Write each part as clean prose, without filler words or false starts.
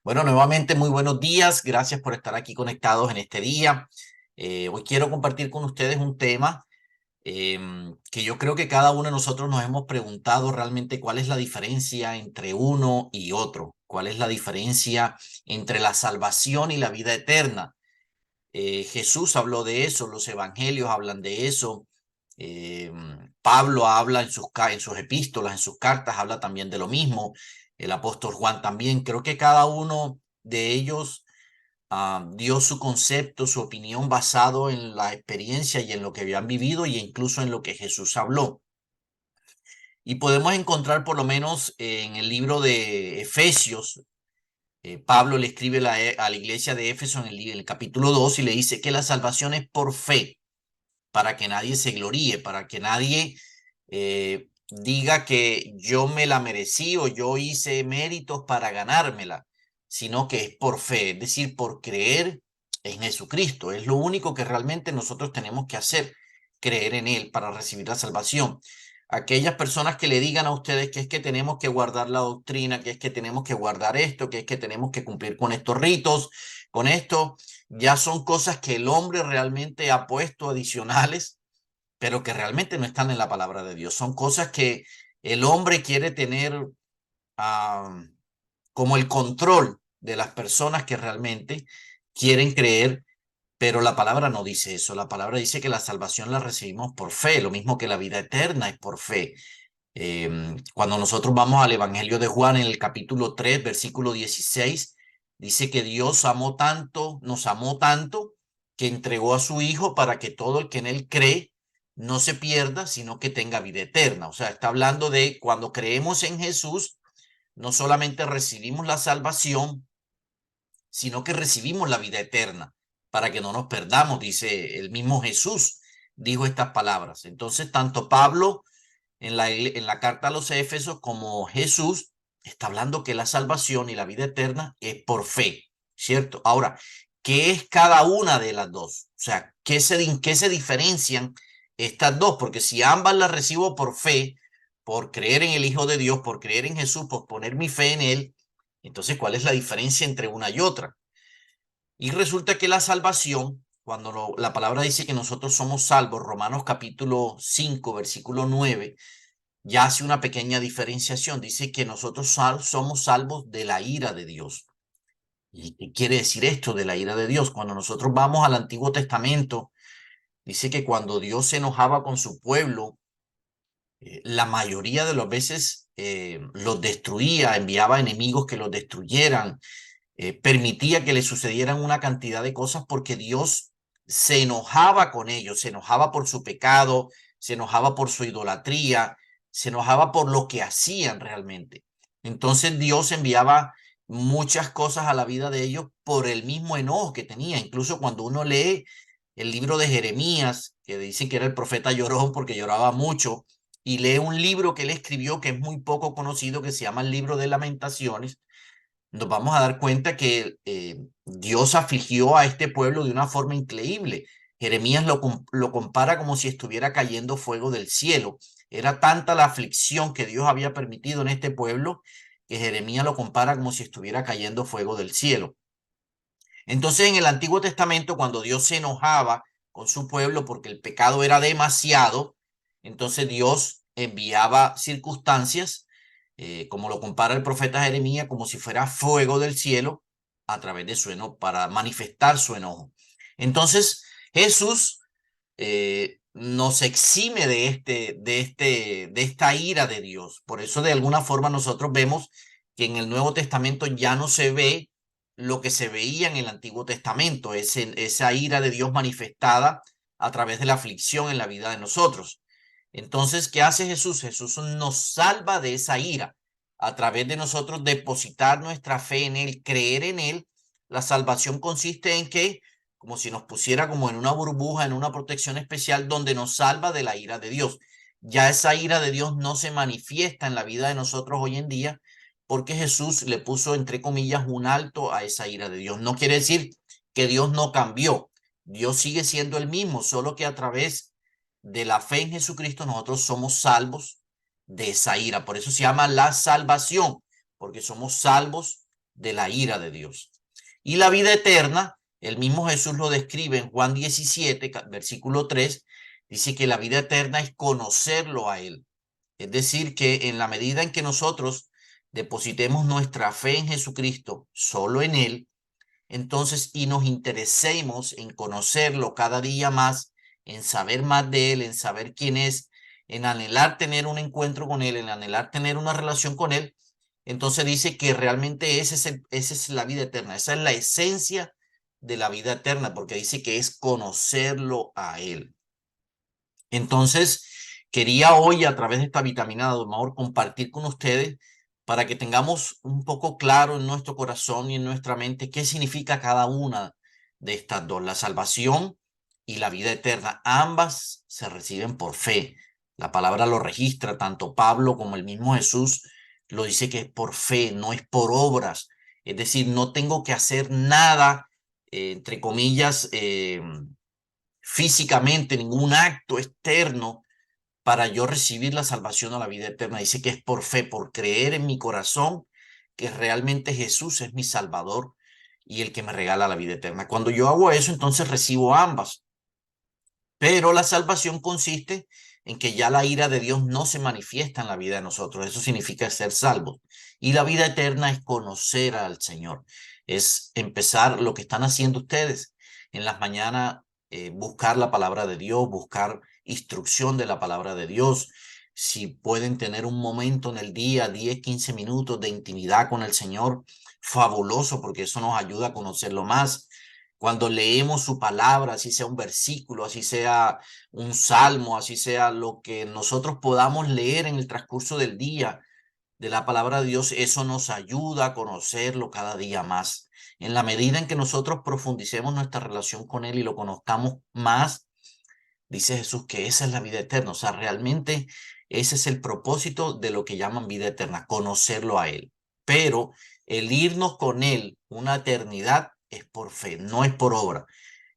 Bueno, nuevamente muy buenos días. Gracias por estar aquí conectados en este día. Hoy quiero compartir con ustedes un tema que yo creo que cada uno de nosotros nos hemos preguntado realmente cuál es la diferencia entre uno y otro, cuál es la diferencia entre la salvación y la vida eterna. Jesús habló de eso, los evangelios hablan de eso. eh, Pablo habla en sus epístolas, en sus cartas, habla también de lo mismo. El apóstol Juan también. Creo que cada uno de ellos dio su concepto, su opinión basado en la experiencia y en lo que habían vivido y incluso en lo que Jesús habló. Y podemos encontrar por lo menos en el libro de Efesios. Pablo le escribe a la iglesia de Éfeso en el capítulo 2 y le dice que la salvación es por fe, para que nadie se gloríe, para que nadie diga que yo me la merecí o yo hice méritos para ganármela, sino que es por fe, es decir, por creer en Jesucristo. Es lo único que realmente nosotros tenemos que hacer, creer en Él para recibir la salvación. Aquellas personas que le digan a ustedes que es que tenemos que guardar la doctrina, que es que tenemos que guardar esto, que es que tenemos que cumplir con estos ritos, con esto, ya son cosas que el hombre realmente ha puesto adicionales, pero que realmente no están en la palabra de Dios. Son cosas que el hombre quiere tener ah, como el control de las personas que realmente quieren creer, pero la palabra no dice eso. La palabra dice que la salvación la recibimos por fe, lo mismo que la vida eterna es por fe. Cuando nosotros vamos al Evangelio de Juan en el capítulo 3 versículo 16, dice que Dios amó tanto, nos amó tanto, que entregó a su Hijo para que todo el que en él cree no se pierda, sino que tenga vida eterna. O sea, está hablando de cuando creemos en Jesús, no solamente recibimos la salvación, sino que recibimos la vida eterna para que no nos perdamos, dice el mismo Jesús, dijo estas palabras. Entonces, tanto Pablo en la carta a los Éfesos como Jesús está hablando que la salvación y la vida eterna es por fe, ¿cierto? Ahora, ¿qué es cada una de las dos? O sea, ¿qué se diferencian estas dos? Porque si ambas las recibo por fe, por creer en el Hijo de Dios, por creer en Jesús, por poner mi fe en Él, entonces, ¿cuál es la diferencia entre una y otra? Y resulta que la salvación, cuando la palabra dice que nosotros somos salvos, Romanos capítulo 5 versículo 9 ya hace una pequeña diferenciación. Dice que nosotros somos salvos de la ira de Dios. ¿Y qué quiere decir esto de la ira de Dios? Cuando nosotros vamos al Antiguo Testamento, dice que cuando Dios se enojaba con su pueblo, la mayoría de las veces los destruía, enviaba enemigos que los destruyeran, permitía que le sucedieran una cantidad de cosas porque Dios se enojaba con ellos, se enojaba por su pecado, se enojaba por su idolatría, se enojaba por lo que hacían realmente. Entonces Dios enviaba muchas cosas a la vida de ellos por el mismo enojo que tenía. Incluso cuando uno lee el libro de Jeremías, que dicen que era el profeta llorón porque lloraba mucho, y lee un libro que él escribió que es muy poco conocido, que se llama el libro de Lamentaciones, nos vamos a dar cuenta que Dios afligió a este pueblo de una forma increíble. Jeremías lo compara como si estuviera cayendo fuego del cielo. Era tanta la aflicción que Dios había permitido en este pueblo que Jeremías lo compara como si estuviera cayendo fuego del cielo. Entonces, en el Antiguo Testamento, cuando Dios se enojaba con su pueblo porque el pecado era demasiado, entonces Dios enviaba circunstancias, como lo compara el profeta Jeremías, como si fuera fuego del cielo a través de su enojo, para manifestar su enojo. Entonces, Jesús nos exime de esta ira de Dios. Por eso, de alguna forma, nosotros vemos que en el Nuevo Testamento ya no se ve lo que se veía en el Antiguo Testamento, esa ira de Dios manifestada a través de la aflicción en la vida de nosotros. Entonces, ¿qué hace Jesús? Jesús nos salva de esa ira a través de nosotros depositar nuestra fe en Él, creer en Él. La salvación consiste en que, como si nos pusiera como en una burbuja, en una protección especial donde nos salva de la ira de Dios. Ya esa ira de Dios no se manifiesta en la vida de nosotros hoy en día, porque Jesús le puso, entre comillas, un alto a esa ira de Dios. No quiere decir que Dios no cambió. Dios sigue siendo el mismo, solo que a través de la fe en Jesucristo nosotros somos salvos de esa ira. Por eso se llama la salvación, porque somos salvos de la ira de Dios. Y la vida eterna, el mismo Jesús lo describe en Juan 17, versículo 3, dice que la vida eterna es conocerlo a Él. Es decir, que en la medida en que nosotros depositemos nuestra fe en Jesucristo, solo en Él, entonces, y nos interesemos en conocerlo cada día más, en saber más de Él, en saber quién es, en anhelar tener un encuentro con Él, en anhelar tener una relación con Él, entonces dice que realmente esa es la vida eterna, esa es la esencia de la vida eterna, porque dice que es conocerlo a Él. Entonces, quería hoy a través de esta vitamina de amor compartir con ustedes para que tengamos un poco claro en nuestro corazón y en nuestra mente qué significa cada una de estas dos, la salvación y la vida eterna. Ambas se reciben por fe. La palabra lo registra, tanto Pablo como el mismo Jesús lo dice que es por fe, no es por obras. Es decir, no tengo que hacer nada, entre comillas, físicamente, ningún acto externo para yo recibir la salvación o la vida eterna. Dice que es por fe, por creer en mi corazón que realmente Jesús es mi Salvador y el que me regala la vida eterna. Cuando yo hago eso, entonces recibo ambas. Pero la salvación consiste en que ya la ira de Dios no se manifiesta en la vida de nosotros. Eso significa ser salvos. Y la vida eterna es conocer al Señor. Es empezar lo que están haciendo ustedes en las mañanas, buscar la palabra de Dios, buscar instrucción de la palabra de Dios. Si pueden tener un momento en el día, 10, 15 minutos de intimidad con el Señor, fabuloso, porque eso nos ayuda a conocerlo más. Cuando leemos su palabra, así sea un versículo, así sea un salmo, así sea lo que nosotros podamos leer en el transcurso del día de la palabra de Dios, eso nos ayuda a conocerlo cada día más. En la medida en que nosotros profundicemos nuestra relación con Él y lo conozcamos más, dice Jesús que esa es la vida eterna. O sea, realmente ese es el propósito de lo que llaman vida eterna, conocerlo a Él. Pero el irnos con Él una eternidad es por fe, no es por obra.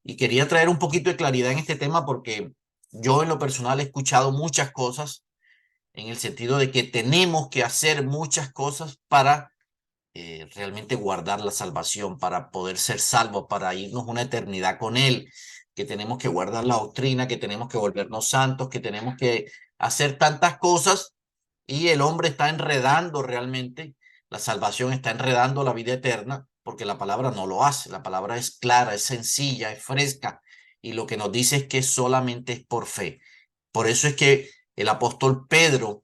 Y quería traer un poquito de claridad en este tema porque yo en lo personal he escuchado muchas cosas en el sentido de que tenemos que hacer muchas cosas para realmente guardar la salvación, para poder ser salvos, para irnos una eternidad con Él, que tenemos que guardar la doctrina, que tenemos que volvernos santos, que tenemos que hacer tantas cosas y el hombre está enredando realmente, la salvación está enredando la vida eterna porque la palabra no lo hace, la palabra es clara, es sencilla, es fresca y lo que nos dice es que solamente es por fe. Por eso es que el apóstol Pedro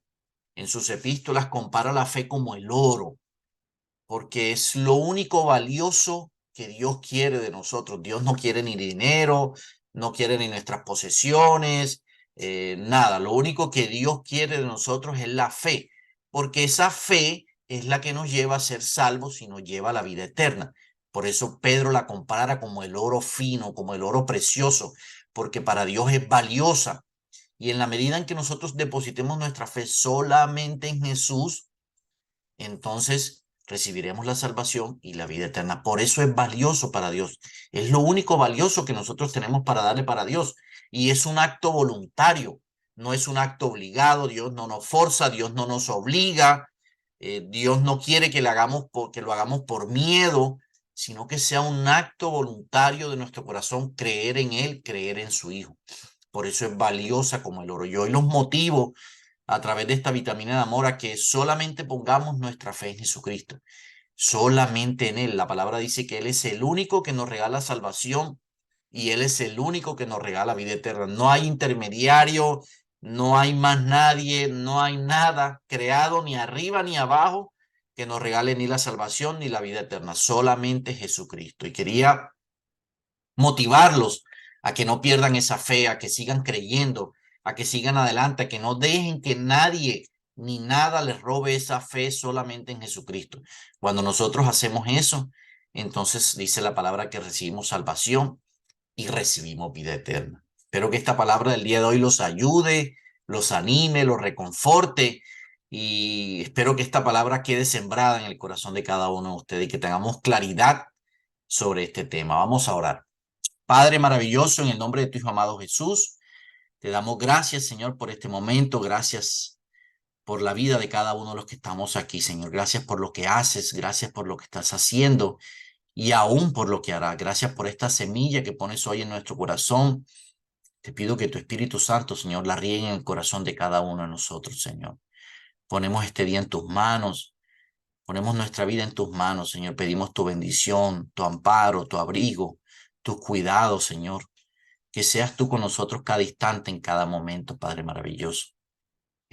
en sus epístolas compara la fe como el oro, porque es lo único valioso que Dios quiere de nosotros. Dios no quiere ni dinero, no quiere ni nuestras posesiones, nada. Lo único que Dios quiere de nosotros es la fe, porque esa fe es la que nos lleva a ser salvos y nos lleva a la vida eterna. Por eso Pedro la compara como el oro fino, como el oro precioso, porque para Dios es valiosa. Y en la medida en que nosotros depositemos nuestra fe solamente en Jesús, entonces recibiremos la salvación y la vida eterna. Por eso es valioso para Dios. Es lo único valioso que nosotros tenemos para darle para Dios. Y es un acto voluntario, no es un acto obligado. Dios no nos forza, Dios no nos obliga. Dios no quiere que que lo hagamos por miedo, sino que sea un acto voluntario de nuestro corazón creer en Él, creer en su Hijo. Por eso es valiosa como el oro. Yo hoy los motivo a través de esta vitamina de amor a que solamente pongamos nuestra fe en Jesucristo, solamente en Él. La palabra dice que Él es el único que nos regala salvación y Él es el único que nos regala vida eterna. No hay intermediario, no hay más nadie, no hay nada creado ni arriba ni abajo que nos regale ni la salvación ni la vida eterna, solamente Jesucristo. Y quería motivarlos a que no pierdan esa fe, a que sigan creyendo, a que sigan adelante, a que no dejen que nadie ni nada les robe esa fe solamente en Jesucristo. Cuando nosotros hacemos eso, entonces dice la palabra que recibimos salvación y recibimos vida eterna. Espero que esta palabra del día de hoy los ayude, los anime, los reconforte y espero que esta palabra quede sembrada en el corazón de cada uno de ustedes y que tengamos claridad sobre este tema. Vamos a orar. Padre maravilloso, en el nombre de tu Hijo amado Jesús, te damos gracias, Señor, por este momento. Gracias por la vida de cada uno de los que estamos aquí, Señor. Gracias por lo que haces, gracias por lo que estás haciendo y aún por lo que harás. Gracias por esta semilla que pones hoy en nuestro corazón. Te pido que tu Espíritu Santo, Señor, la riegue en el corazón de cada uno de nosotros, Señor. Ponemos este día en tus manos, ponemos nuestra vida en tus manos, Señor. Pedimos tu bendición, tu amparo, tu abrigo, tus cuidados, Señor. Que seas tú con nosotros cada instante, en cada momento, Padre maravilloso.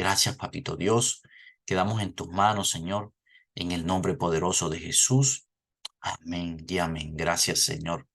Gracias, Papito Dios. Quedamos en tus manos, Señor, en el nombre poderoso de Jesús. Amén y amén. Gracias, Señor.